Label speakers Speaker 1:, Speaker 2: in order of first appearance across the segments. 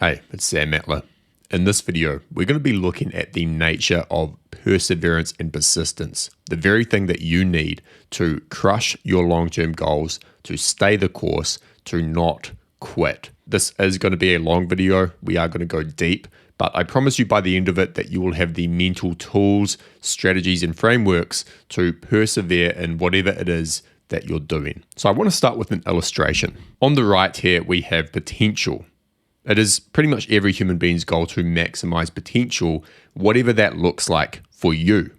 Speaker 1: Hey, it's Sam Matler. In this video, we're going to be looking at the nature of perseverance and persistence, the very thing that you need to crush your long-term goals, to stay the course, to not quit. This is going to be a long video. We are going to go deep, but I promise you by the end of it that you will have the mental tools, strategies, and frameworks to persevere in whatever it is that you're doing. So I want to start with an illustration. On the right here, we have potential. It is pretty much every human being's goal to maximize potential, whatever that looks like for you.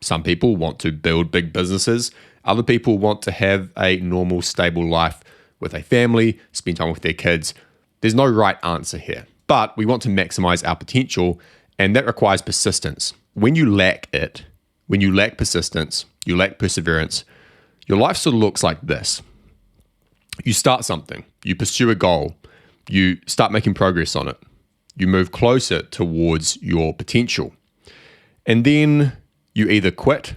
Speaker 1: Some people want to build big businesses. Other people want to have a normal, stable life with a family, spend time with their kids. There's no right answer here, but we want to maximize our potential, and that requires persistence. When you lack it, when you lack persistence, you lack perseverance, your life sort of looks like this. You start something, you pursue a goal, you start making progress on it. You move closer towards your potential. And then you either quit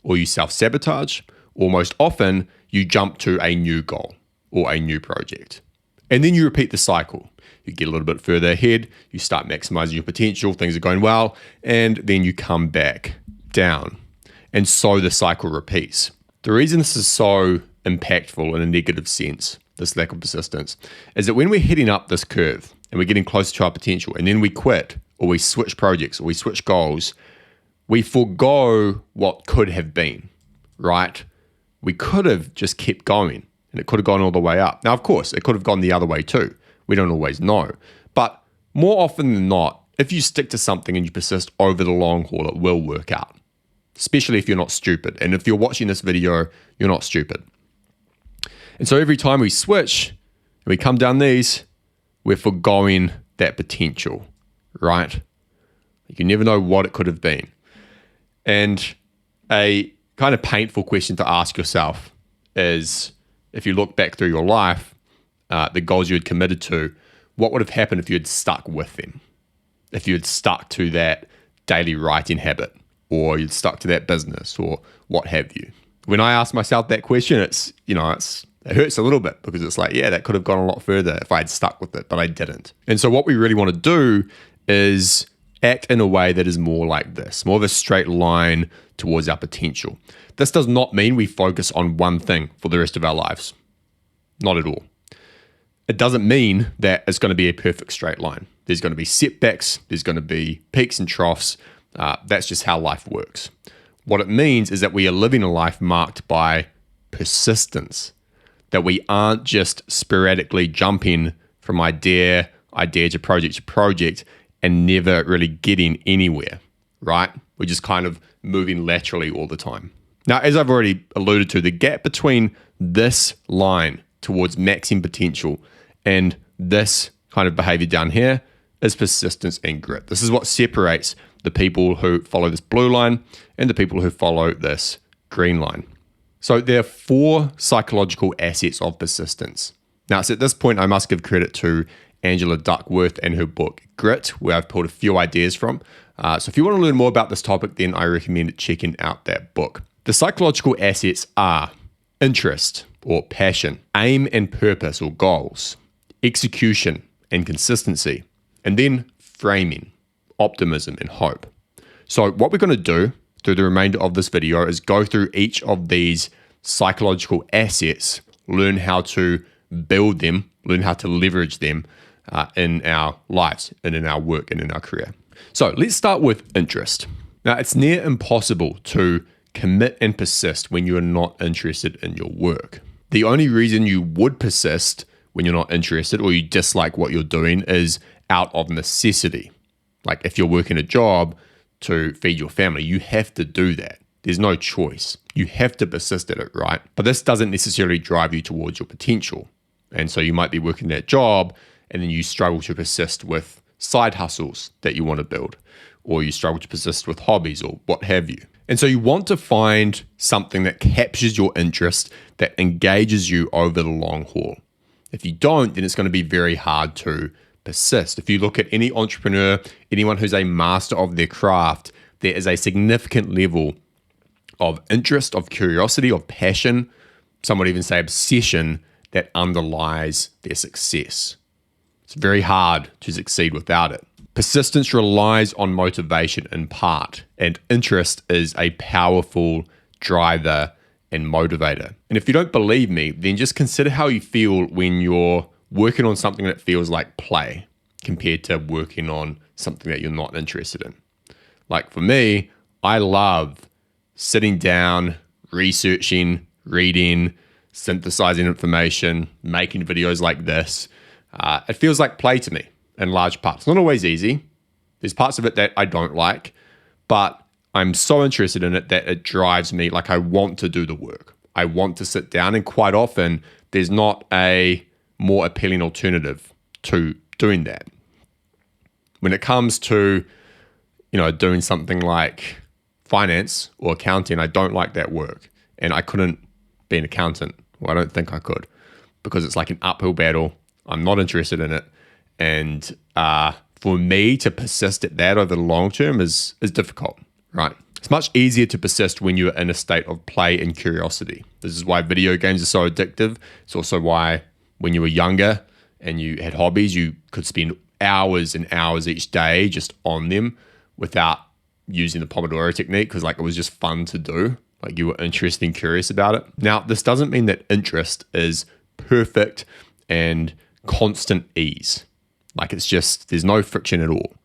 Speaker 1: or you self-sabotage, or most often you jump to a new goal or a new project. And then you repeat the cycle. You get a little bit further ahead, you start maximizing your potential, things are going well, and then you come back down. And so the cycle repeats. The reason this is so impactful in a negative sense, this lack of persistence, is that when we're heading up this curve and we're getting closer to our potential and then we quit or we switch projects or we switch goals, we forego what could have been, right? We could have just kept going and it could have gone all the way up. Now, of course, it could have gone the other way too. We don't always know. But more often than not, if you stick to something and you persist over the long haul, it will work out, especially if you're not stupid. And if you're watching this video, you're not stupid. And so every time we switch and we come down these, we're foregoing that potential, right? You never know what it could have been. And a kind of painful question to ask yourself is, if you look back through your life, the goals you had committed to, what would have happened if you had stuck with them? If you had stuck to that daily writing habit, or you'd stuck to that business, or what have you? When I ask myself that question, it hurts a little bit, because it's like, yeah, that could have gone a lot further if I had stuck with it, but I didn't. And so what we really want to do is act in a way that is more like this, more of a straight line towards our potential. This does not mean we focus on one thing for the rest of our lives. Not at all. It doesn't mean that it's going to be a perfect straight line. There's going to be setbacks, there's going to be peaks and troughs. That's just how life works. What it means is that we are living a life marked by persistence, that we aren't just sporadically jumping from idea to project and never really getting anywhere, right? We're just kind of moving laterally all the time. Now, as I've already alluded to, the gap between this line towards maxing potential and this kind of behavior down here is persistence and grit. This is what separates the people who follow this blue line and the people who follow this green line. So there are 4 psychological assets of persistence. Now, so at this point, I must give credit to Angela Duckworth and her book, Grit, where I've pulled a few ideas from. So if you want to learn more about this topic, then I recommend checking out that book. The psychological assets are interest or passion, aim and purpose or goals, execution and consistency, and then framing, optimism and hope. So what we're going to do through the remainder of this video is go through each of these psychological assets, learn how to build them, learn how to leverage them in our lives and in our work and in our career. So let's start with interest. Now, it's near impossible to commit and persist when you are not interested in your work. The only reason you would persist when you're not interested or you dislike what you're doing is out of necessity. Like if you're working a job to feed your family, you have to do that. There's no choice. You have to persist at it, right? But this doesn't necessarily drive you towards your potential. And so you might be working that job and then you struggle to persist with side hustles that you want to build, or you struggle to persist with hobbies or what have you. And so you want to find something that captures your interest, that engages you over the long haul. If you don't, then it's going to be very hard to persist. If you look at any entrepreneur, anyone who's a master of their craft, there is a significant level of interest, of curiosity, of passion, some would even say obsession, that underlies their success. It's very hard to succeed without it. Persistence relies on motivation in part, and interest is a powerful driver and motivator. And if you don't believe me, then just consider how you feel when you're working on something that feels like play compared to working on something that you're not interested in. Like for me, I love sitting down, researching, reading, synthesizing information, making videos like this. It feels like play to me in large parts. It's not always easy. There's parts of it that I don't like, but I'm so interested in it that it drives me. Like I want to do the work. I want to sit down, and quite often there's not a more appealing alternative to doing that. When it comes to, doing something like finance or accounting, I don't like that work, and I couldn't be an accountant. Well, I don't think I could, because it's like an uphill battle. I'm not interested in it, and for me to persist at that over the long term is difficult. Right. It's much easier to persist when you're in a state of play and curiosity. This is why video games are so addictive. It's also why when you were younger and you had hobbies, you could spend hours and hours each day just on them without using the Pomodoro technique, because it was just fun to do. Like you were interested and curious about it. Now, this doesn't mean that interest is perfect and constant ease. It's just, there's no friction at all.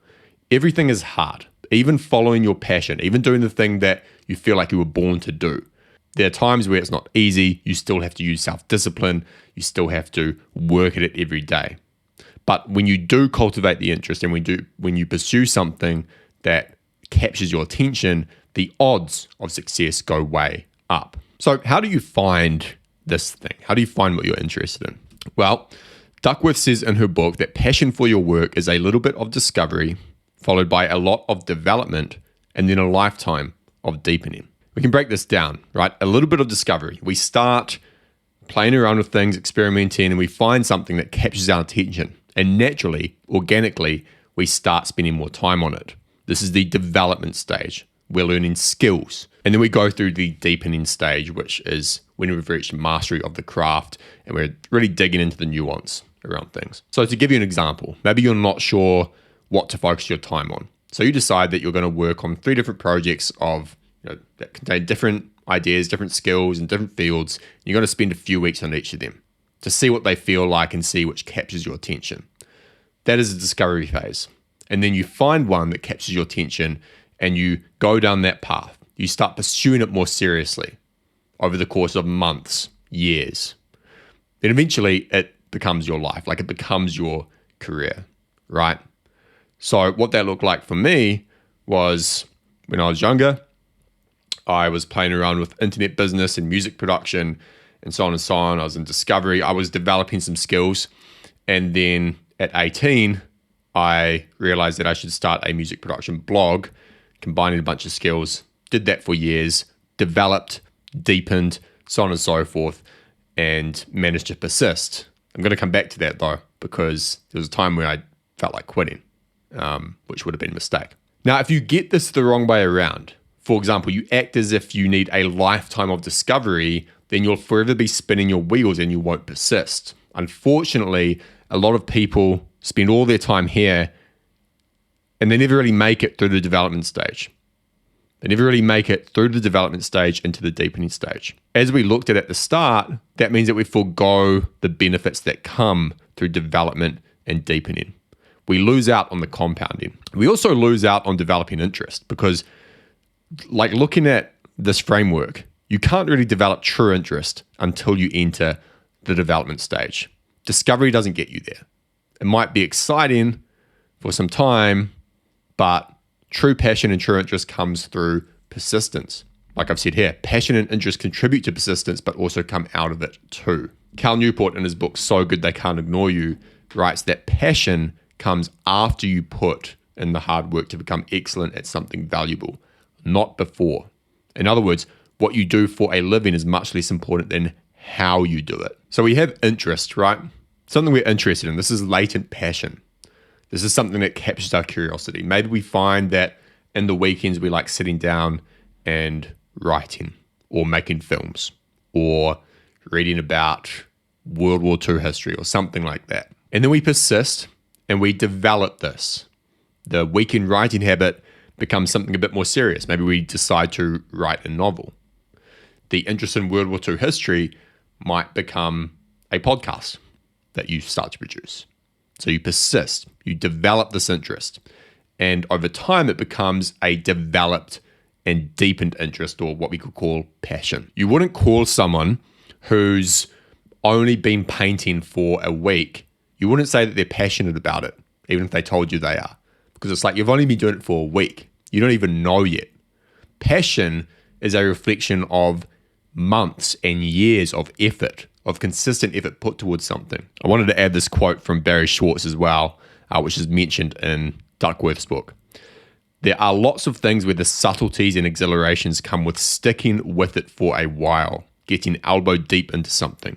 Speaker 1: Everything is hard. Even following your passion, even doing the thing that you feel like you were born to do. There are times where it's not easy. You still have to use self-discipline. You still have to work at it every day. But when you do cultivate the interest, and when you pursue something that captures your attention, the odds of success go way up. So how do you find this thing? How do you find what you're interested in? Well, Duckworth says in her book that passion for your work is a little bit of discovery, followed by a lot of development, and then a lifetime of deepening. We can break this down, right? A little bit of discovery. We start playing around with things, experimenting, and we find something that captures our attention. And naturally, organically, we start spending more time on it. This is the development stage. We're learning skills. And then we go through the deepening stage, which is when we've reached mastery of the craft and we're really digging into the nuance around things. So to give you an example, maybe you're not sure what to focus your time on. So you decide that you're going to work on 3 different projects that contain different ideas, different skills, and different fields. You're going to spend a few weeks on each of them to see what they feel like and see which captures your attention. That is the discovery phase. And then you find one that captures your attention and you go down that path. You start pursuing it more seriously over the course of months, years. Then eventually it becomes your life, it becomes your career, right? So what that looked like for me was when I was younger, I was playing around with internet business and music production and so on and so on. I was in discovery. I was developing some skills. And then at 18, I realized that I should start a music production blog, combining a bunch of skills. Did that for years, developed, deepened, so on and so forth, and managed to persist. I'm going to come back to that though, because there was a time when I felt like quitting, which would have been a mistake. Now, if you get this the wrong way around, for example, you act as if you need a lifetime of discovery, then you'll forever be spinning your wheels and you won't persist. Unfortunately, a lot of people spend all their time here and they never really make it through the development stage. They never really make it through the development stage into the deepening stage. As we looked at the start, that means that we forego the benefits that come through development and deepening. We lose out on the compounding. We also lose out on developing interest because, looking at this framework, you can't really develop true interest until you enter the development stage. Discovery doesn't get you there. It might be exciting for some time, but true passion and true interest comes through persistence. Like I've said here, passion and interest contribute to persistence, but also come out of it too. Cal Newport, in his book, So Good They Can't Ignore You, writes that passion comes after you put in the hard work to become excellent at something valuable, not before. In other words, what you do for a living is much less important than how you do it. So we have interest, right? Something we're interested in. This is latent passion. This is something that captures our curiosity. Maybe we find that in the weekends we like sitting down and writing or making films or reading about World War II history or something like that. And then we persist and we develop this. The weekend writing habit becomes something a bit more serious. Maybe we decide to write a novel. The interest in World War II history might become a podcast that you start to produce. So you persist, you develop this interest, and over time it becomes a developed and deepened interest, or what we could call passion. You wouldn't call someone who's only been painting for a week, you wouldn't say that they're passionate about it, even if they told you they are. Because it's like, you've only been doing it for a week. You don't even know yet. Passion is a reflection of months and years of effort, of consistent effort put towards something. I wanted to add this quote from Barry Schwartz as well, which is mentioned in Duckworth's book. There are lots of things where the subtleties and exhilarations come with sticking with it for a while, getting elbow deep into something.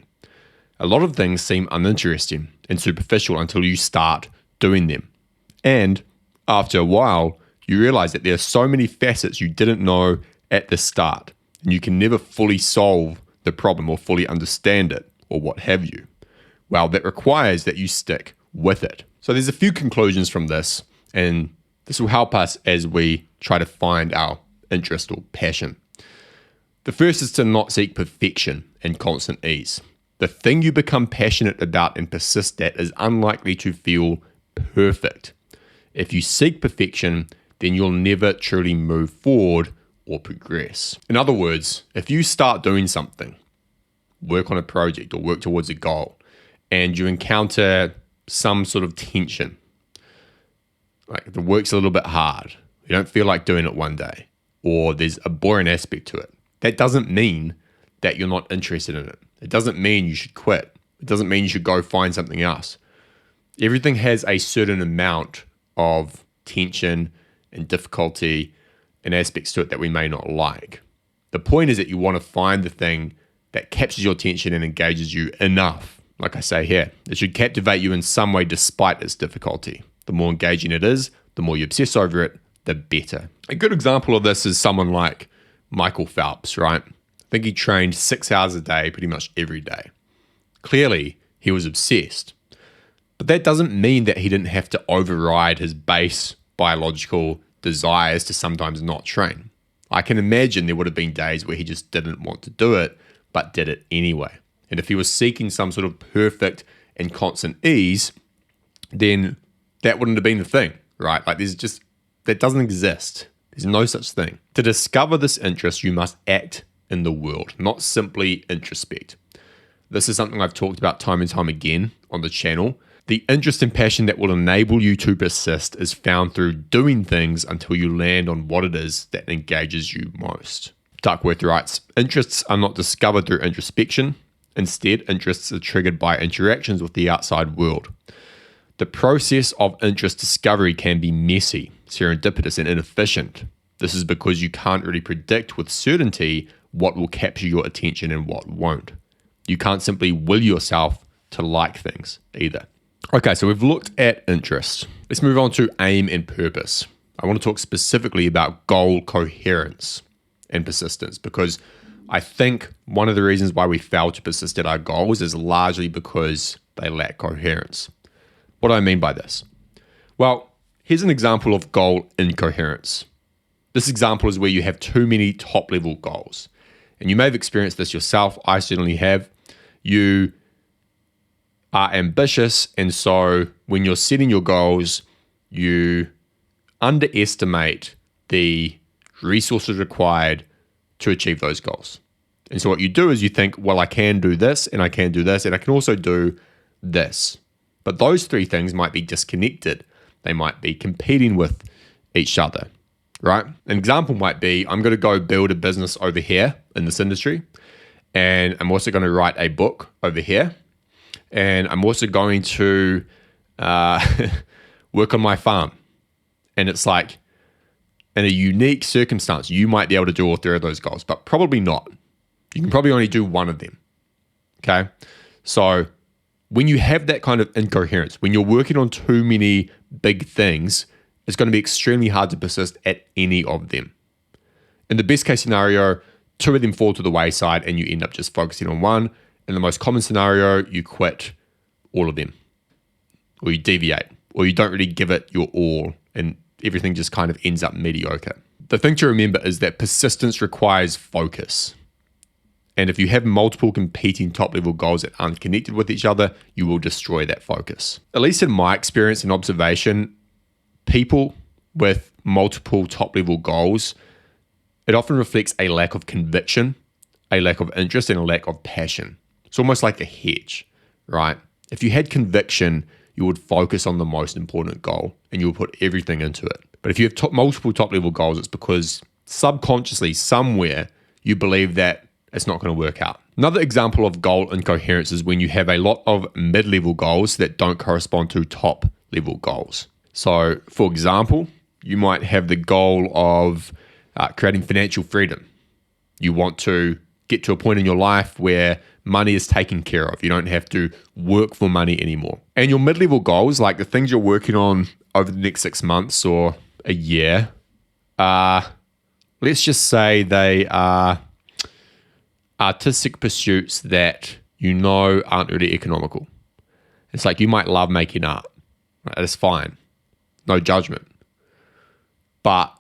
Speaker 1: A lot of things seem uninteresting and superficial until you start doing them. And after a while, you realize that there are so many facets you didn't know at the start, and you can never fully solve the problem or fully understand it, or what have you. Well, that requires that you stick with it. So there's a few conclusions from this, and this will help us as we try to find our interest or passion. The first is to not seek perfection and constant ease. The thing you become passionate about and persist at is unlikely to feel perfect. If you seek perfection, then you'll never truly move forward or progress. In other words, if you start doing something, work on a project or work towards a goal, and you encounter some sort of tension, like the work's a little bit hard, you don't feel like doing it one day, or there's a boring aspect to it, that doesn't mean that you're not interested in it. It doesn't mean you should quit. It doesn't mean you should go find something else. Everything has a certain amount of tension and difficulty and aspects to it that we may not like. The point is that you want to find the thing that captures your attention and engages you enough. Like I say here, it should captivate you in some way despite its difficulty. The more engaging it is, the more you obsess over it, the better. A good example of this is someone like Michael Phelps, right? I think he trained 6 hours a day pretty much every day. Clearly, he was obsessed. But that doesn't mean that he didn't have to override his base biological desires to sometimes not train. I can imagine there would have been days where he just didn't want to do it, but did it anyway. And if he was seeking some sort of perfect and constant ease, then that wouldn't have been the thing, right? Like that doesn't exist. There's no such thing. To discover this interest, you must act in the world, not simply introspect. This is something I've talked about time and time again on the channel. The interest and passion that will enable you to persist is found through doing things until you land on what it is that engages you most. Duckworth writes, interests are not discovered through introspection. Instead, interests are triggered by interactions with the outside world. The process of interest discovery can be messy, serendipitous, and inefficient. This is because you can't really predict with certainty what will capture your attention and what won't. You can't simply will yourself to like things either. Okay, so we've looked at interest. Let's move on to aim and purpose. I want to talk specifically about goal coherence and persistence, because I think one of the reasons why we fail to persist at our goals is largely because they lack coherence. What do I mean by this? Well, here's an example of goal incoherence. This example is where you have too many top-level goals. And you may have experienced this yourself. I certainly have. You are ambitious, and so when you're setting your goals, you underestimate the resources required to achieve those goals. And so what you do is you think, well, I can do this, and I can do this, and I can also do this. But those three things might be disconnected. They might be competing with each other, right? An example might be, I'm going to go build a business over here in this industry, and I'm also going to write a book over here, and I'm also going to work on my farm. And it's like, in a unique circumstance, you might be able to do all three of those goals, but probably not. You can probably only do one of them, okay? So when you have that kind of incoherence, when you're working on too many big things, it's going to be extremely hard to persist at any of them. In the best case scenario, two of them fall to the wayside and you end up just focusing on one. In the most common scenario, you quit all of them, or you deviate, or you don't really give it your all and everything just kind of ends up mediocre. The thing to remember is that persistence requires focus. And if you have multiple competing top-level goals that aren't connected with each other, you will destroy that focus. At least in my experience and observation, people with multiple top-level goals, it often reflects a lack of conviction, a lack of interest, and a lack of passion. It's almost like a hedge, right? If you had conviction, you would focus on the most important goal and you would put everything into it. But if you have multiple top-level goals, it's because subconsciously, somewhere, you believe that it's not going to work out. Another example of goal incoherence is when you have a lot of mid-level goals that don't correspond to top-level goals. So, for example, you might have the goal of creating financial freedom. You want to get to a point in your life where money is taken care of. You don't have to work for money anymore. And your mid-level goals, like the things you're working on over the next 6 months or a year, let's just say they are artistic pursuits that you know aren't really economical. It's like you might love making art. Right? That's fine. No judgment. But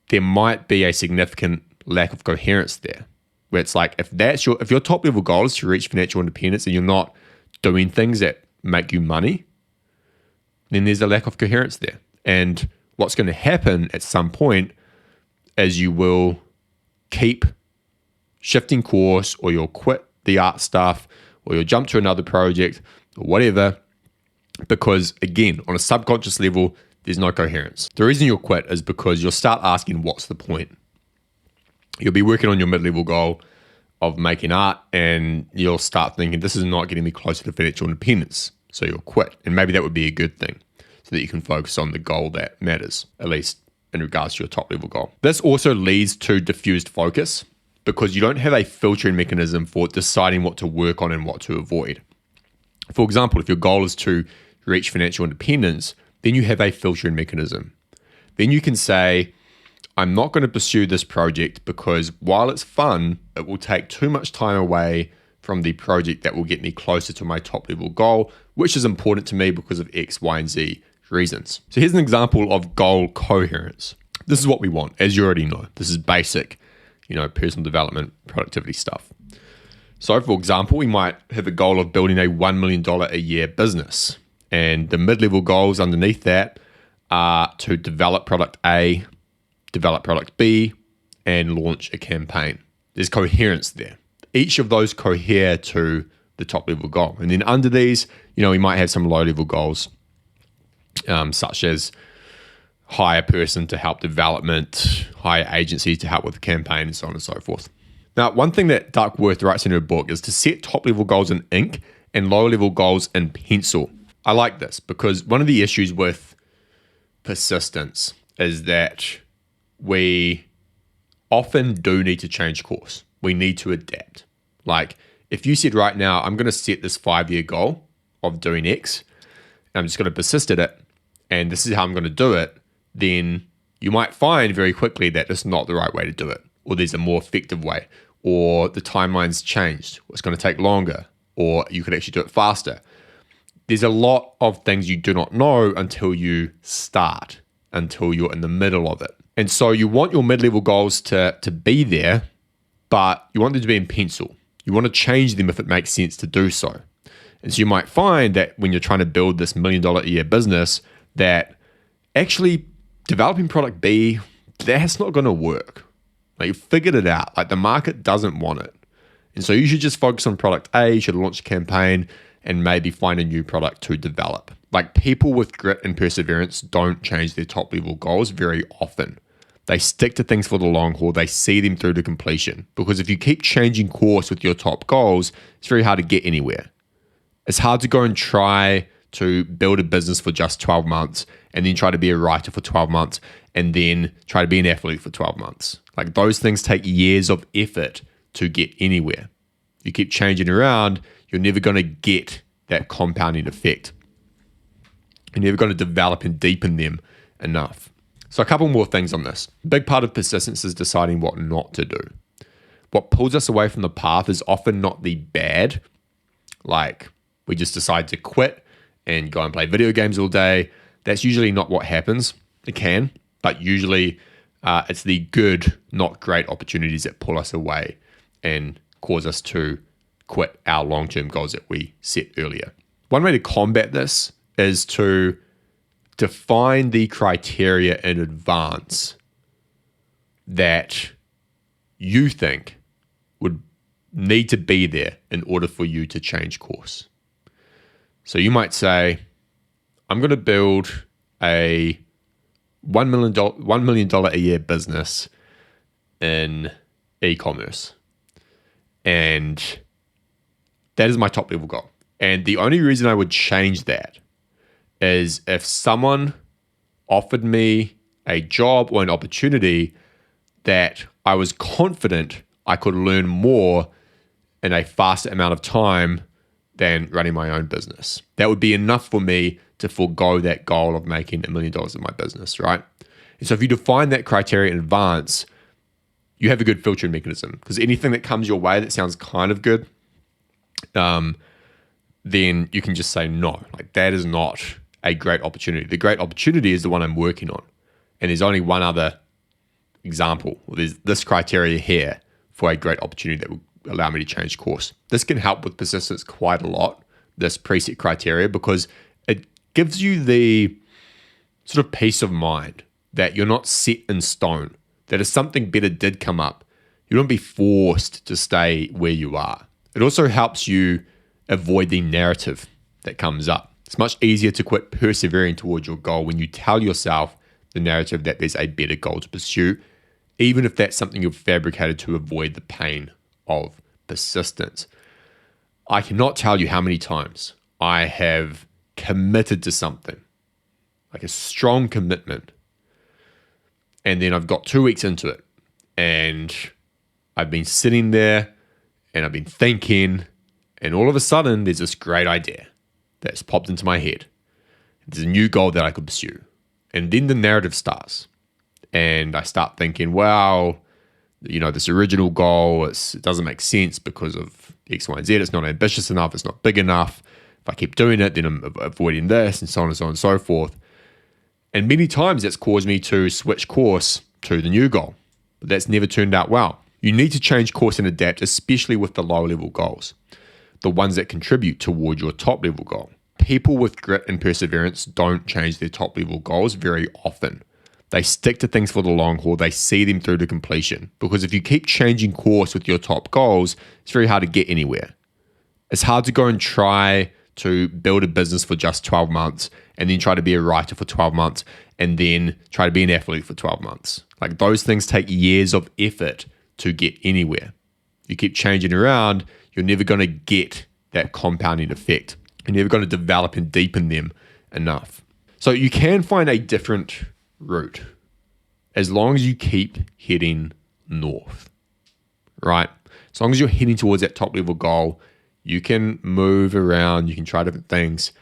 Speaker 1: there might be a significant lack of coherence there. Where it's like if your top level goal is to reach financial independence and you're not doing things that make you money, then there's a lack of coherence there. And what's going to happen at some point is you will keep shifting course, or you'll quit the art stuff, or you'll jump to another project or whatever, because again, on a subconscious level, there's no coherence. The reason you'll quit is because you'll start asking, what's the point? You'll be working on your mid-level goal of making art and you'll start thinking, this is not getting me closer to financial independence. So you'll quit. And maybe that would be a good thing so that you can focus on the goal that matters, at least in regards to your top-level goal. This also leads to diffused focus because you don't have a filtering mechanism for deciding what to work on and what to avoid. For example, if your goal is to reach financial independence, then you have a filtering mechanism. Then you can say, I'm not going to pursue this project because while it's fun, it will take too much time away from the project that will get me closer to my top level goal, which is important to me because of X, Y, and Z reasons. So here's an example of goal coherence. This is what we want, as you already know. This is basic, personal development, productivity stuff. So for example, we might have a goal of building a $1 million a year business. And the mid-level goals underneath that are to develop product A, develop product B, and launch a campaign. There's coherence there. Each of those cohere to the top level goal. And then under these, we might have some low level goals, such as hire a person to help development, hire agency to help with the campaign, and so on and so forth. Now, one thing that Duckworth writes in her book is to set top level goals in ink and low level goals in pencil. I like this because one of the issues with persistence is that we often do need to change course. We need to adapt. Like if you said right now, I'm going to set this 5-year goal of doing X, and I'm just going to persist at it, and this is how I'm going to do it, then you might find very quickly that it's not the right way to do it, or there's a more effective way, or the timeline's changed, or it's going to take longer, or you could actually do it faster. There's a lot of things you do not know until you start, until you're in the middle of it. And so you want your mid-level goals to be there, but you want them to be in pencil. You want to change them if it makes sense to do so. And so you might find that when you're trying to build this $1 million a year business, that actually developing product B, that's not going to work. Like you figured it out. Like the market doesn't want it. And so you should just focus on product A, you should launch a campaign, and maybe find a new product to develop. Like people with grit and perseverance don't change their top level goals very often. They stick to things for the long haul. They see them through to completion. Because if you keep changing course with your top goals, it's very hard to get anywhere. It's hard to go and try to build a business for just 12 months and then try to be a writer for 12 months and then try to be an athlete for 12 months. Like those things take years of effort to get anywhere. You keep changing around, you're never going to get that compounding effect. You're never going to develop and deepen them enough. So a couple more things on this. A big part of persistence is deciding what not to do. What pulls us away from the path is often not the bad, like we just decide to quit and go and play video games all day. That's usually not what happens. It can, but usually it's the good, not great opportunities that pull us away and cause us to quit our long-term goals that we set earlier. One way to combat this is to define the criteria in advance that you think would need to be there in order for you to change course. So you might say, I'm going to build a $1 million a year business in e-commerce. And that is my top level goal. And the only reason I would change that is if someone offered me a job or an opportunity that I was confident I could learn more in a faster amount of time than running my own business. That would be enough for me to forego that goal of making $1 million in my business, right? And so if you define that criteria in advance, you have a good filtering mechanism, because anything that comes your way that sounds kind of good, then you can just say no. Like, that is not a great opportunity. The great opportunity is the one I'm working on. And there's only one other example. Well, there's this criteria here for a great opportunity that will allow me to change course. This can help with persistence quite a lot, this preset criteria, because it gives you the sort of peace of mind that you're not set in stone, that if something better did come up, you won't be forced to stay where you are. It also helps you avoid the narrative that comes up. It's much easier to quit persevering towards your goal when you tell yourself the narrative that there's a better goal to pursue, even if that's something you've fabricated to avoid the pain of persistence. I cannot tell you how many times I have committed to something, like a strong commitment, and then I've got 2 weeks into it, and I've been sitting there, and I've been thinking, and all of a sudden, there's this great idea that's popped into my head. There's a new goal that I could pursue. And then the narrative starts. And I start thinking, well, this original goal, it doesn't make sense because of X, Y, and Z. It's not ambitious enough. It's not big enough. If I keep doing it, then I'm avoiding this, and so on and so on and so forth. And many times that's caused me to switch course to the new goal. But that's never turned out well. You need to change course and adapt, especially with the lower level goals, the ones that contribute toward your top level goal. People with grit and perseverance don't change their top level goals very often. They stick to things for the long haul. They see them through to completion. Because if you keep changing course with your top goals, it's very hard to get anywhere. It's hard to go and try to build a business for just 12 months and then try to be a writer for 12 months and then try to be an athlete for 12 months. Like, those things take years of effort to get anywhere. If you keep changing around, you're never going to get that compounding effect. You're never going to develop and deepen them enough. So you can find a different route as long as you keep heading north, right? As long as you're heading towards that top level goal, you can move around, you can try different things,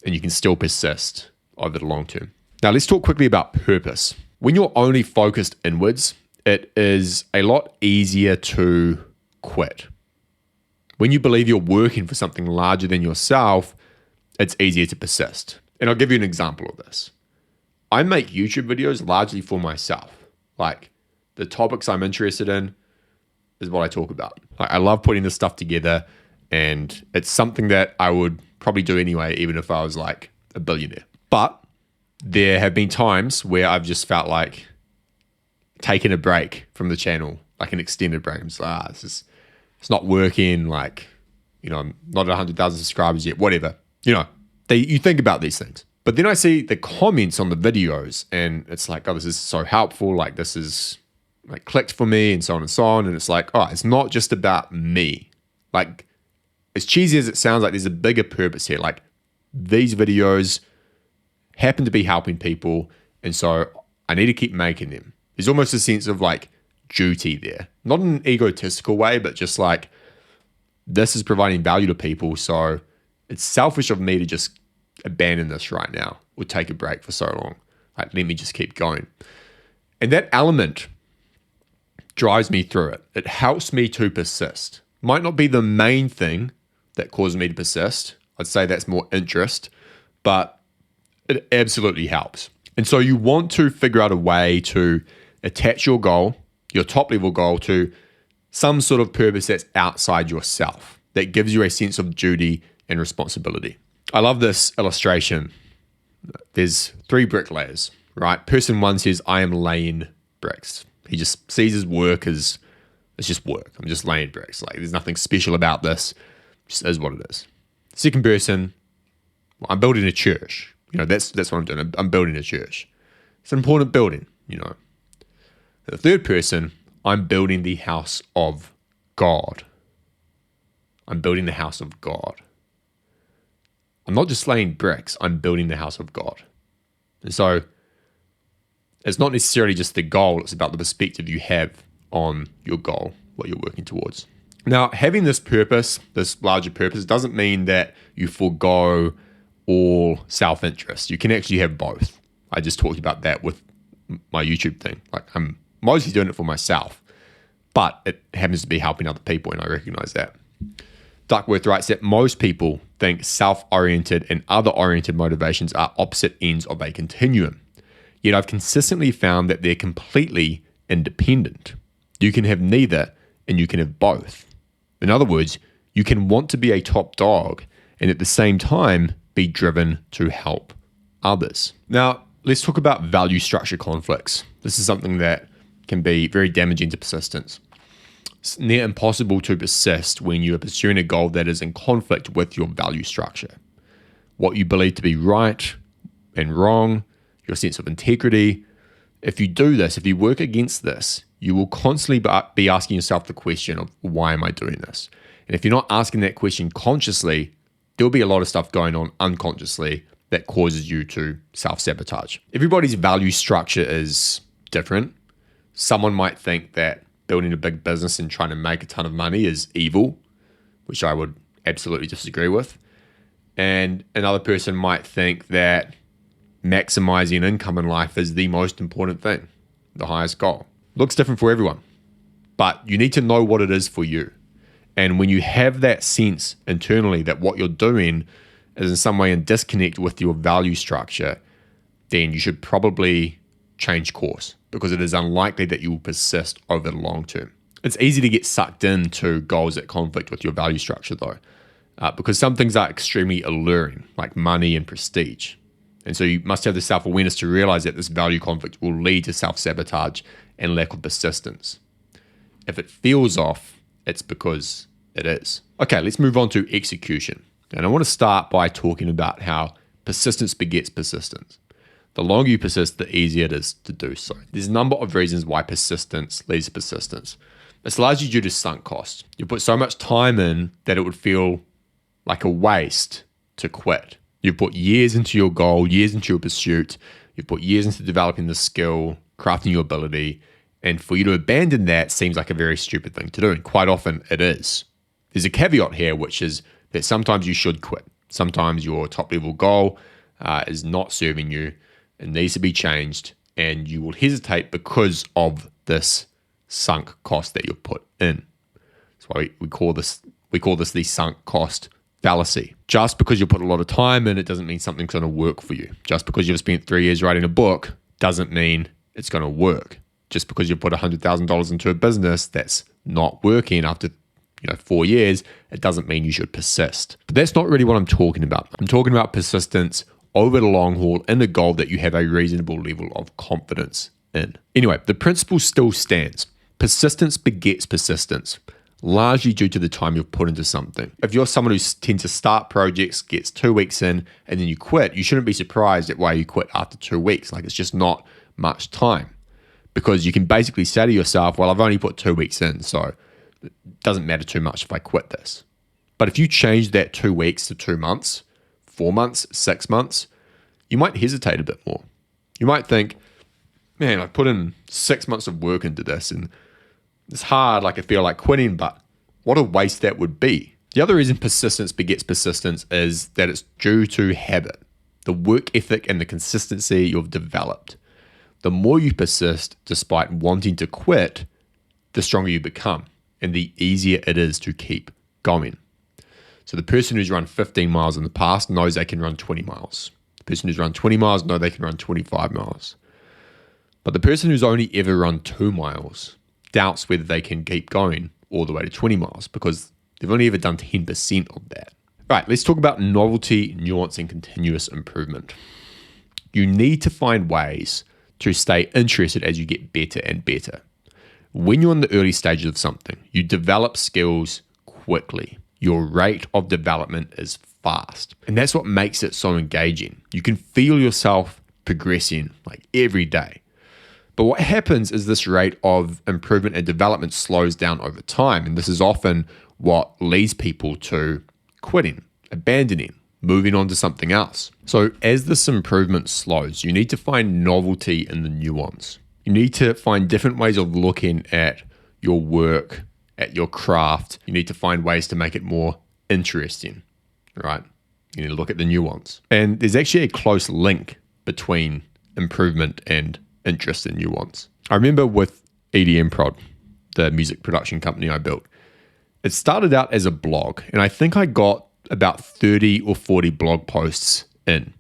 Speaker 1: and you can still persist over the long term. Now, let's talk quickly about purpose. When you're only focused inwards, it is a lot easier to quit. When you believe you're working for something larger than yourself, it's easier to persist. And I'll give you an example of this. I make YouTube videos largely for myself. Like, the topics I'm interested in is what I talk about. I love putting this stuff together, and it's something that I would probably do anyway, even if I was like a billionaire. But there have been times where I've just felt like taking a break from the channel, like an extended break. I'm just like, it's not working. Like, I'm not at 100,000 subscribers yet, whatever. You think about these things. But then I see the comments on the videos, and it's like, oh, this is so helpful. Like, this is like clicked for me, and so on and so on. And it's like, oh, it's not just about me. Like, as cheesy as it sounds, like, there's a bigger purpose here. Like, these videos happen to be helping people, and so I need to keep making them. There's almost a sense of like duty there. Not in an egotistical way, but just like, this is providing value to people, so it's selfish of me to just abandon this right now or take a break for so long. Like, let me just keep going. And that element drives me through it. It helps me to persist. Might not be the main thing that causes me to persist. I'd say that's more interest, but It absolutely helps. And so you want to figure out a way to attach your goal, your top level goal, to some sort of purpose that's outside yourself, that gives you a sense of duty and responsibility. I love this illustration. There's 3 bricklayers, right? Person 1 says, I am laying bricks. He just sees his work as, it's just work. I'm just laying bricks. Like, there's nothing special about this. It just is what it is. Second person, well, I'm building a church. That's what I'm doing. I'm building a church. It's an important building, The third person, I'm building the house of God. I'm building the house of God. I'm not just laying bricks, I'm building the house of God. And so it's not necessarily just the goal, it's about the perspective you have on your goal, what you're working towards. Now, having this purpose, this larger purpose, doesn't mean that you forego all self-interest. You can actually have both. I just talked about that with my YouTube thing. Like, I'm mostly doing it for myself, but it happens to be helping other people, and I recognize that. Duckworth writes that most people think self-oriented and other-oriented motivations are opposite ends of a continuum. Yet I've consistently found that they're completely independent. You can have neither, and you can have both. In other words, you can want to be a top dog and at the same time be driven to help others. Now, let's talk about value structure conflicts. This is something that can be very damaging to persistence. It's near impossible to persist when you are pursuing a goal that is in conflict with your value structure. What you believe to be right and wrong, your sense of integrity. If you do this, if you work against this, you will constantly be asking yourself the question of, why am I doing this? And if you're not asking that question consciously, there'll be a lot of stuff going on unconsciously that causes you to self-sabotage. Everybody's value structure is different. Someone might think that building a big business and trying to make a ton of money is evil, which I would absolutely disagree with. And another person might think that maximizing income in life is the most important thing, the highest goal. Looks different for everyone, but you need to know what it is for you. And when you have that sense internally that what you're doing is in some way in disconnect with your value structure, then you should probably change course, because it is unlikely that you will persist over the long term. It's easy to get sucked into goals that conflict with your value structure though, because some things are extremely alluring, like money and prestige. And so you must have the self-awareness to realize that this value conflict will lead to self-sabotage and lack of persistence. If it feels off, it's because it is. Okay, let's move on to execution. And I want to start by talking about how persistence begets persistence. The longer you persist, the easier it is to do so. There's a number of reasons why persistence leads to persistence. It's largely due to sunk costs. You put so much time in that it would feel like a waste to quit. You've put years into your goal, years into your pursuit. You've put years into developing the skill, crafting your ability. And for you to abandon that seems like a very stupid thing to do. And quite often it is. There's a caveat here, which is that sometimes you should quit. Sometimes your top level goal is not serving you. It needs to be changed. And you will hesitate because of this sunk cost that you've put in. That's why we call this the sunk cost fallacy. Just because you put a lot of time in, it doesn't mean something's going to work for you. Just because you've spent 3 years writing a book doesn't mean it's going to work. Just because you put $100,000 into a business that's not working after 4 years, it doesn't mean you should persist. But that's not really what I'm talking about. I'm talking about persistence over the long haul in a goal that you have a reasonable level of confidence in. Anyway, the principle still stands. Persistence begets persistence, largely due to the time you've put into something. If you're someone who tends to start projects, gets 2 weeks in, and then you quit, you shouldn't be surprised at why you quit after 2 weeks. Like, it's just not much time. Because you can basically say to yourself, well, I've only put 2 weeks in, so it doesn't matter too much if I quit this. But if you change that 2 weeks to 2 months, 4 months, 6 months, you might hesitate a bit more. You might think, man, I've put in 6 months of work into this and it's hard, like I feel like quitting, but what a waste that would be. The other reason persistence begets persistence is that it's due to habit, the work ethic and the consistency you've developed. The more you persist despite wanting to quit, the stronger you become and the easier it is to keep going. So the person who's run 15 miles in the past knows they can run 20 miles. The person who's run 20 miles, know they can run 25 miles. But the person who's only ever run 2 miles doubts whether they can keep going all the way to 20 miles because they've only ever done 10% of that. Right, let's talk about novelty, nuance, and continuous improvement. You need to find ways to stay interested as you get better and better. When you're in the early stages of something, you develop skills quickly. Your rate of development is fast. And that's what makes it so engaging. You can feel yourself progressing like every day. But what happens is this rate of improvement and development slows down over time. And this is often what leads people to quitting, abandoning, moving on to something else. So as this improvement slows, you need to find novelty in the nuance. You need to find different ways of looking at your work, at your craft. You need to find ways to make it more interesting, right? You need to look at the nuance. And there's actually a close link between improvement and interest in nuance. I remember with EDM Prod, the music production company I built, it started out as a blog, and I think I got about 30 or 40 blog posts in.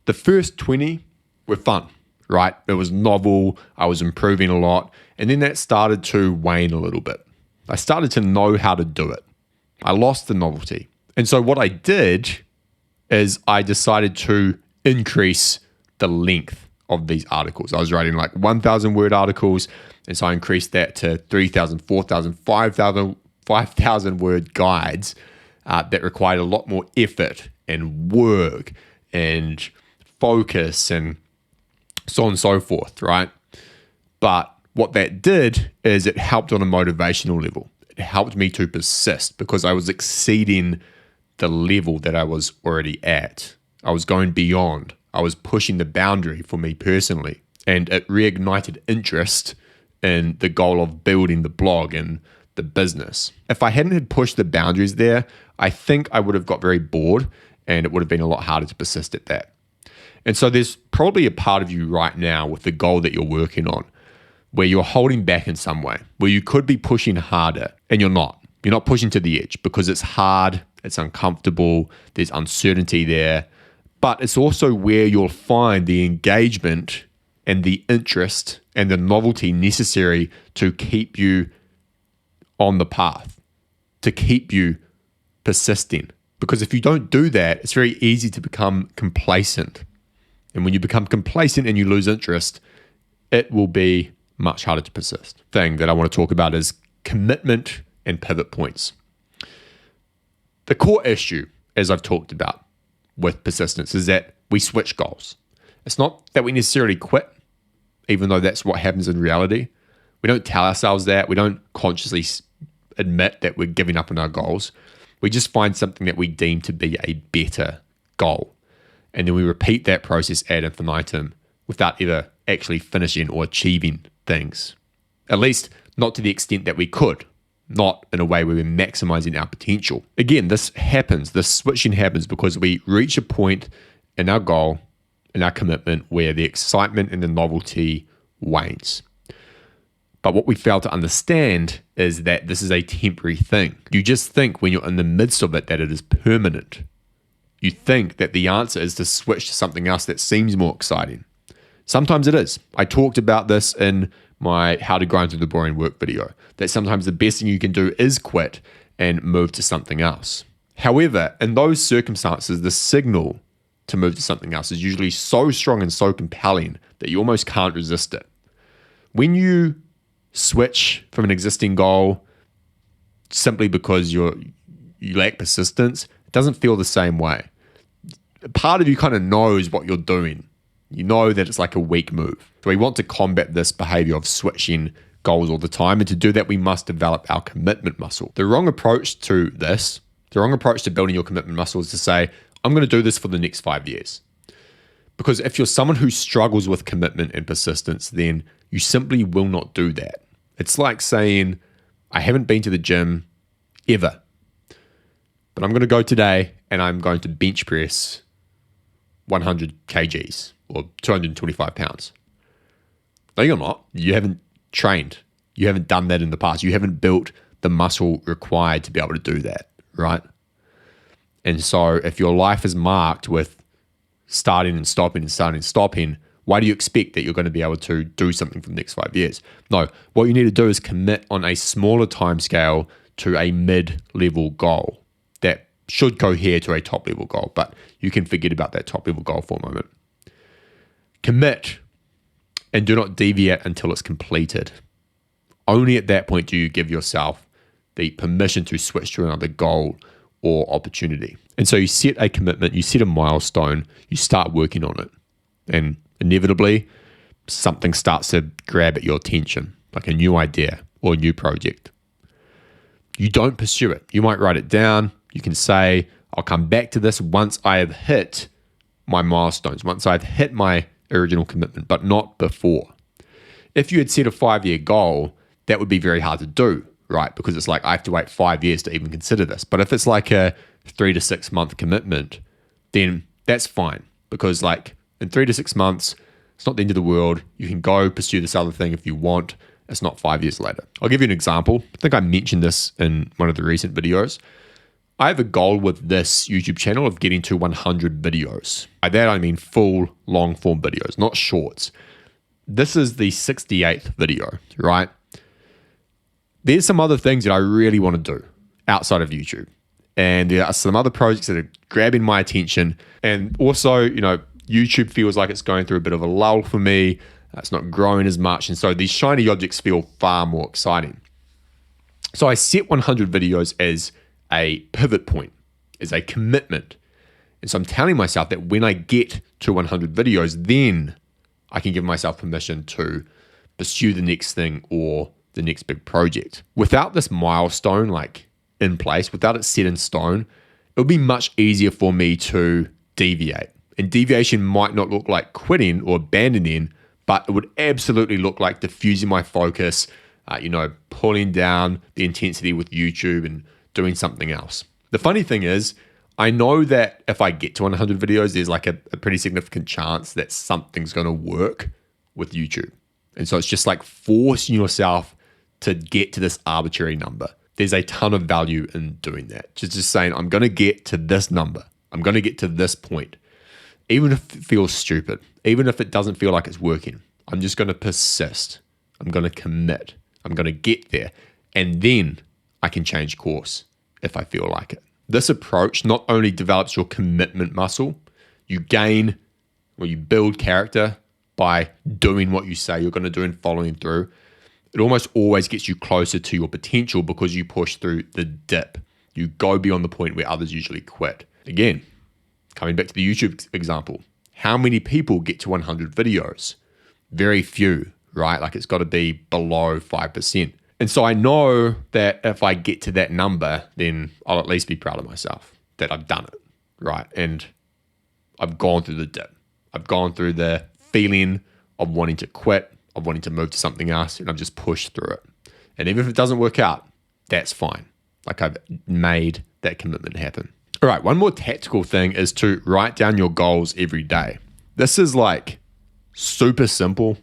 Speaker 1: The first 20 were fun, right? It was novel, I was improving a lot, and then that started to wane a little bit. I started to know how to do it. I lost the novelty. And so what I did is I decided to increase the length of these articles. I was writing like 1,000 word articles, and so I increased that to 3,000, 4,000, 5,000 word guides that required a lot more effort and work and focus and so on and so forth, right? But what that did is it helped on a motivational level. It helped me to persist because I was exceeding the level that I was already at. I was going beyond. I was pushing the boundary for me personally, and it reignited interest in the goal of building the blog and the business. If I hadn't had pushed the boundaries there, I think I would have got very bored and it would have been a lot harder to persist at that. And so there's probably a part of you right now with the goal that you're working on where you're holding back in some way, where you could be pushing harder and you're not. You're not pushing to the edge because it's hard, it's uncomfortable, there's uncertainty there. But it's also where you'll find the engagement and the interest and the novelty necessary to keep you on the path, to keep you persisting. Because if you don't do that, it's very easy to become complacent. And when you become complacent and you lose interest, it will be much harder to persist. Thing that I want to talk about is commitment and pivot points. The core issue, as I've talked about, with persistence is that we switch goals. It's not that we necessarily quit, even though that's what happens in reality. We don't tell ourselves that. We don't consciously admit that we're giving up on our goals. We just find something that we deem to be a better goal. And then we repeat that process ad infinitum without ever actually finishing or achieving things. At least not to the extent that we could. Not in a way where we're maximizing our potential. Again, this switching happens because we reach a point in our goal, in our commitment, where the excitement and the novelty wanes. But what we fail to understand is that this is a temporary thing. You just think when you're in the midst of it that it is permanent. You think that the answer is to switch to something else that seems more exciting. Sometimes it is. I talked about this in my How to Grind Through the Boring Work video, that sometimes the best thing you can do is quit and move to something else. However, in those circumstances, the signal to move to something else is usually so strong and so compelling that you almost can't resist it. When you switch from an existing goal simply because you lack persistence, it doesn't feel the same way. Part of you kind of knows what you're doing. You know that it's like a weak move. So we want to combat this behavior of switching goals all the time. And to do that, we must develop our commitment muscle. The wrong approach to this, the wrong approach to building your commitment muscle is to say, I'm going to do this for the next 5 years. Because if you're someone who struggles with commitment and persistence, then you simply will not do that. It's like saying, I haven't been to the gym ever, but I'm going to go today and I'm going to bench press 100 kgs or 225 pounds. No, you're not. You haven't trained. You haven't done that in the past. You haven't built the muscle required to be able to do that, right? And so if your life is marked with starting and stopping and starting and stopping, why do you expect that you're going to be able to do something for the next 5 years? No, what you need to do is commit on a smaller time scale to a mid-level goal that should cohere to a top-level goal, but you can forget about that top-level goal for a moment. Commit and do not deviate until it's completed. Only at that point do you give yourself the permission to switch to another goal or opportunity. And so you set a commitment, you set a milestone, you start working on it. And inevitably, something starts to grab at your attention, like a new idea or a new project. You don't pursue it. You might write it down. You can say, I'll come back to this once I have hit my milestones, once I've hit my original commitment, but not before. If you had set a 5-year goal, that would be very hard to do, right? Because it's like, I have to wait 5 years to even consider this. But if it's like a 3 to 6 month commitment, then that's fine. Because like in 3 to 6 months, it's not the end of the world. You can go pursue this other thing if you want. It's not 5 years later. I'll give you an example. I think I mentioned this in one of the recent videos. I have a goal with this YouTube channel of getting to 100 videos. By that, I mean full long form videos, not shorts. This is the 68th video, right? There's some other things that I really want to do outside of YouTube. And there are some other projects that are grabbing my attention. And also, YouTube feels like it's going through a bit of a lull for me. It's not growing as much. And so these shiny objects feel far more exciting. So I set 100 videos as a pivot point, as a commitment. And so I'm telling myself that when I get to 100 videos, then I can give myself permission to pursue the next thing or the next big project. Without this milestone like in place, without it set in stone, it would be much easier for me to deviate. And deviation might not look like quitting or abandoning, but it would absolutely look like diffusing my focus, pulling down the intensity with YouTube and doing something else. The funny thing is, I know that if I get to 100 videos, there's like a pretty significant chance that something's going to work with YouTube. And so it's just like forcing yourself to get to this arbitrary number. There's a ton of value in doing that. Just saying, I'm going to get to this number. I'm going to get to this point. Even if it feels stupid, even if it doesn't feel like it's working, I'm just going to persist. I'm going to commit. I'm going to get there. And then I can change course if I feel like it. This approach not only develops your commitment muscle, you build character by doing what you say you're going to do and following through. It almost always gets you closer to your potential because you push through the dip. You go beyond the point where others usually quit. Again, coming back to the YouTube example, how many people get to 100 videos? Very few, right? Like it's got to be below 5%. And so I know that if I get to that number, then I'll at least be proud of myself that I've done it, right? And I've gone through the dip. I've gone through the feeling of wanting to quit, of wanting to move to something else, and I've just pushed through it. And even if it doesn't work out, that's fine. Like I've made that commitment happen. All right, one more tactical thing is to write down your goals every day. This is like super simple,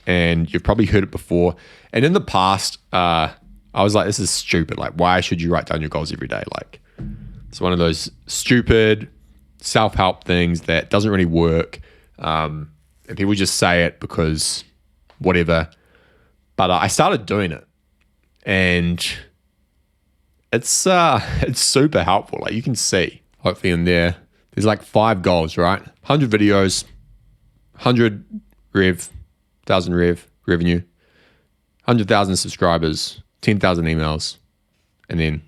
Speaker 1: and you've probably heard it before. And in the past, I was like, this is stupid. Like, why should you write down your goals every day? Like, it's one of those stupid self-help things that doesn't really work. And people just say it because whatever. But I started doing it, and it's super helpful. Like you can see, hopefully in there's like 5 goals, right? 100 videos, 100 1,000 revenue, 100,000 subscribers, 10,000 emails, and then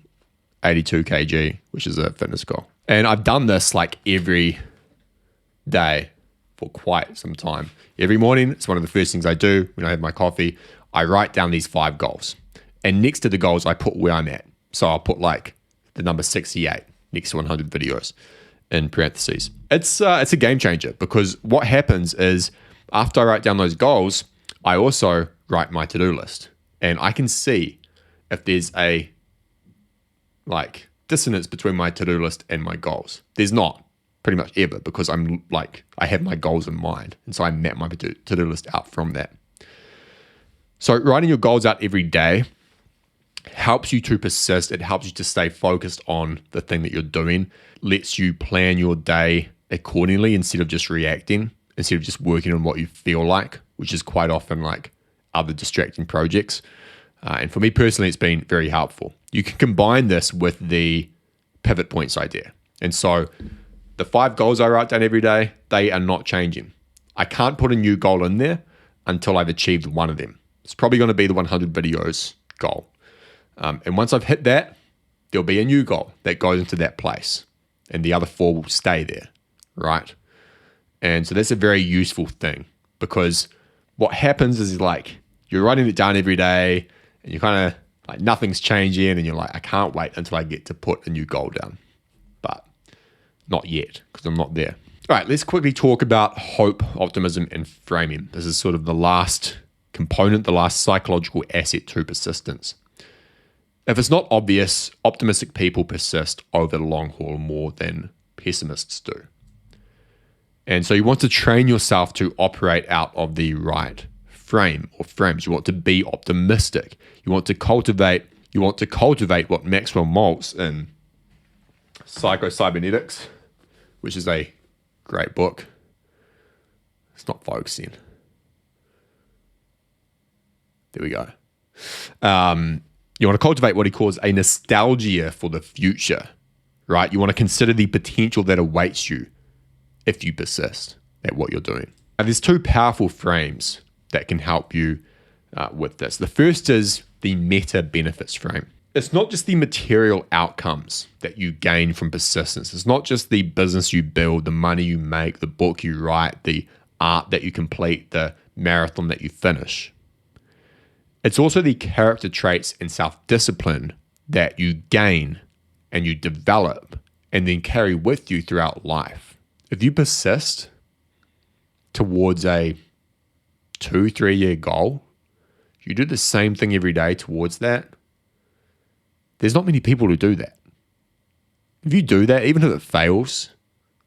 Speaker 1: 82 kg, which is a fitness goal. And I've done this like every day for quite some time. Every morning, it's one of the first things I do when I have my coffee. I write down these 5 goals. And next to the goals, I put where I'm at. So I'll put like the number 68 next to 100 videos in parentheses. It's a game changer because what happens is after I write down those goals, I also write my to-do list. And I can see if there's a like dissonance between my to-do list and my goals. There's not pretty much ever because I have my goals in mind. And so I map my to-do list out from that. So writing your goals out every day helps you to persist. It helps you to stay focused on the thing that you're doing, lets you plan your day accordingly instead of just reacting, instead of just working on what you feel like, which is quite often like other distracting projects. And for me personally, it's been very helpful. You can combine this with the pivot points idea. And so the 5 goals I write down every day, they are not changing. I can't put a new goal in there until I've achieved one of them. It's probably going to be the 100 videos goal. And once I've hit that, there'll be a new goal that goes into that place. And the other 4 will stay there, right? And so that's a very useful thing, because what happens is like you're writing it down every day and you're kind of like nothing's changing and you're like, I can't wait until I get to put a new goal down. But not yet, because I'm not there. All right, let's quickly talk about hope, optimism, and framing. This is sort of the last component, the last psychological asset to persistence. If it's not obvious, optimistic people persist over the long haul more than pessimists do. And so you want to train yourself to operate out of the right frame or frames. You want to be optimistic. You want to cultivate what Maxwell Maltz in Psycho-Cybernetics, which is a great book. It's not focusing. There we go. You want to cultivate what he calls a nostalgia for the future, right? You want to consider the potential that awaits you if you persist at what you're doing. Now, there's 2 powerful frames that can help you with this. The first is the meta benefits frame. It's not just the material outcomes that you gain from persistence. It's not just the business you build, the money you make, the book you write, the art that you complete, the marathon that you finish. It's also the character traits and self-discipline that you gain and you develop and then carry with you throughout life. If you persist towards a 2-3 year goal, you do the same thing every day towards that, there's not many people who do that. If you do that, even if it fails,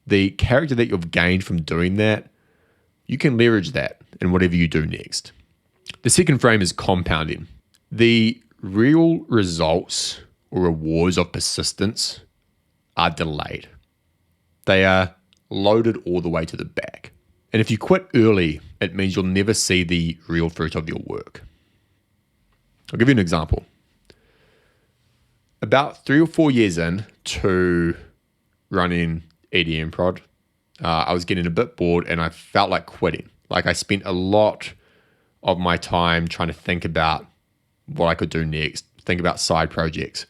Speaker 1: the character that you've gained from doing that, you can leverage that in whatever you do next. The second frame is compounding. The real results or rewards of persistence are delayed. They are loaded all the way to the back. And if you quit early, it means you'll never see the real fruit of your work. I'll give you an example. About 3 or 4 years in to running EDM Prod, I was getting a bit bored and I felt like quitting. Like I spent a lot of my time trying to think about what I could do next, think about side projects.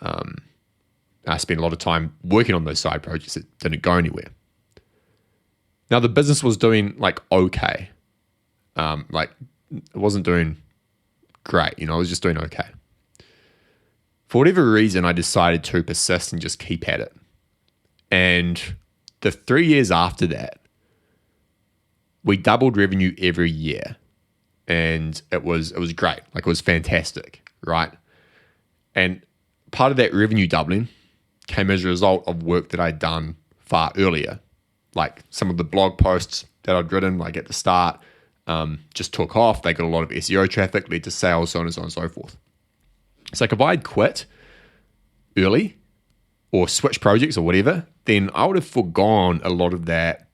Speaker 1: I spent a lot of time working on those side projects that didn't go anywhere. Now the business was doing like okay. Like it wasn't doing great, it was just doing okay. For whatever reason, I decided to persist and just keep at it. And the 3 years after that, we doubled revenue every year. And it was great. Like it was fantastic, right? And part of that revenue doubling came as a result of work that I'd done far earlier. Like some of the blog posts that I'd written like at the start just took off. They got a lot of SEO traffic, led to sales, so on and so on and so forth. It's like if I'd quit early or switched projects or whatever, then I would have forgone a lot of that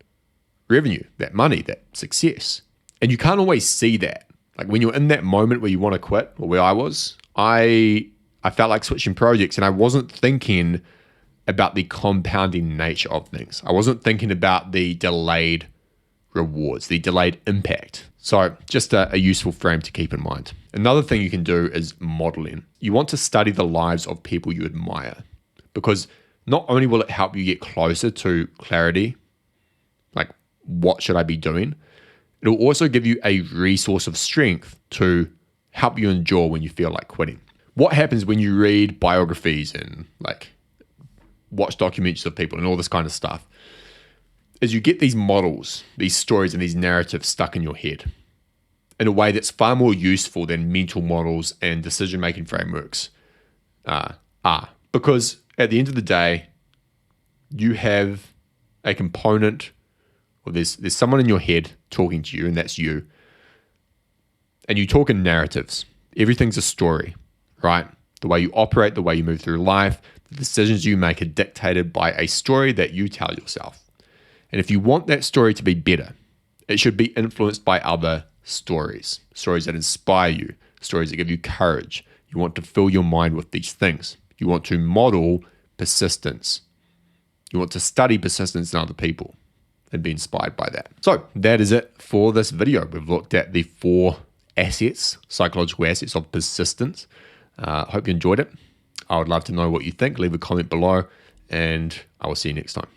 Speaker 1: revenue, that money, that success. And you can't always see that. Like when you're in that moment where you want to quit, or where I was, I felt like switching projects and I wasn't thinking about the compounding nature of things. I wasn't thinking about the delayed rewards, the delayed impact. So just a useful frame to keep in mind. Another thing you can do is modeling. You want to study the lives of people you admire, because not only will it help you get closer to clarity, like what should I be doing, it'll also give you a resource of strength to help you endure when you feel like quitting. What happens when you read biographies and like watch documentaries of people and all this kind of stuff is you get these models, these stories and these narratives stuck in your head in a way that's far more useful than mental models and decision-making frameworks are. Because at the end of the day, you have a component, or there's someone in your head talking to you, and that's you. And you talk in narratives. Everything's a story, right? The way you operate, the way you move through life, the decisions you make are dictated by a story that you tell yourself. And if you want that story to be better, it should be influenced by other stories that inspire you, stories that give you courage. You want to fill your mind with these things. You want to model persistence. You want to study persistence in other people and be inspired by that. So that is it for this video. We've looked at the 4 assets, psychological assets of persistence. Hope you enjoyed it. I would love to know what you think. Leave a comment below, and I will see you next time.